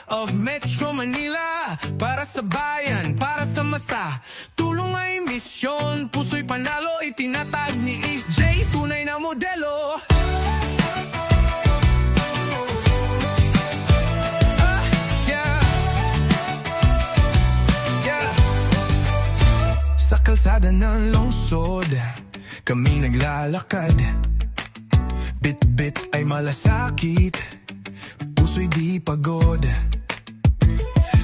of Metro Manila. Para sa bayan, para sa masa, tulong ay misyon, puso'y panalo, itinatag ni EJ, tunay na modelo. Sa kalsada ng lungsod, kami naglalakad. Bit-bit ay malasakit, puso'y di pagod.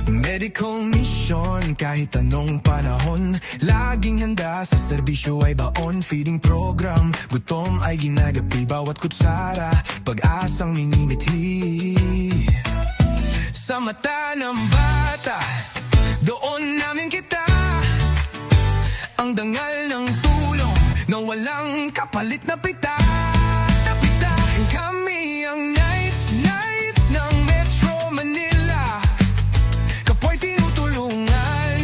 Medical mission, kahit anong panahon, laging handa sa serbisyo ay baon. Feeding program, gutom ay ginagapi, bawat kutsara, pag-asang minimithi. Sa mata ng bata, doon namin kita ang dangal ng tulong na walang kapalit na pita. Kami ang Knights ng Metro Manila, kapoy tinutulungan,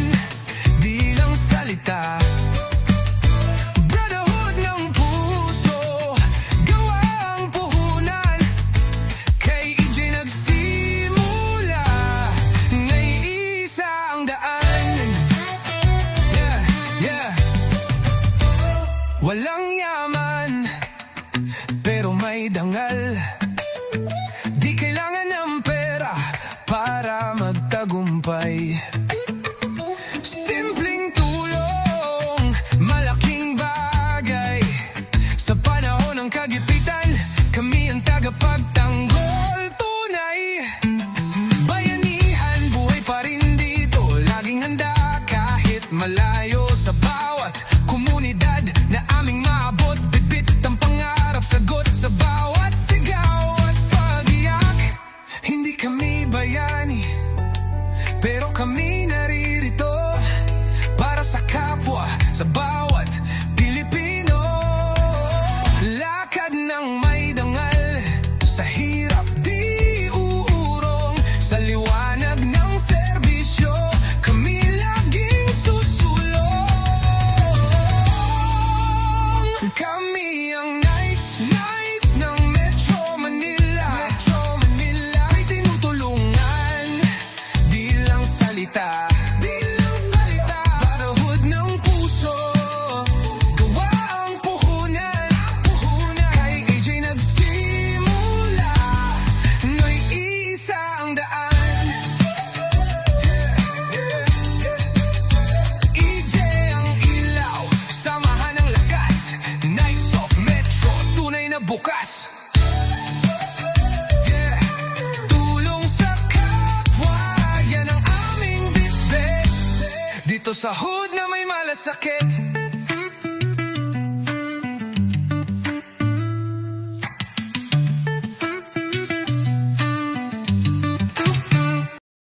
di lang salita. Brotherhood ng puso, gawa ang puhunan, kay EJ nagsimula, ngay isa ang daan. Walang yaman, pero may dangal. Di kailangan ng pera para magtagumpay. Simpleng tulong, malaking bagay. Sa panahon ng kagipitan, kami ang tagapagtanggol. Tunay, bayanihan, buhay pa rin dito. Laging handa kahit malayo, sa bawat komunidad na aming maabot. Bitbit ang pangarap, sagot sa bawat sigaw at pag-iyak. Hindi kami bayani, pero kami naririto para sa kapwa, sa bawat Pilipino. Lakad ng may dangal, sa hirap di uurong, sa liwanag ng serbisyo, kami laging susulong. Kami ang Knights ng Metro Manila, may tinutulungan, di lang salita. Brotherhood ng puso, gawa ang puhunan, kay EJ nagsimula, ngay isa ang daan. EJ ang ilaw, samahan ng lakas, Knights of Metro, tunay na bukas. Tulong sa kapwa, yan ang aming bitbit, dito sa hood na may malasakit.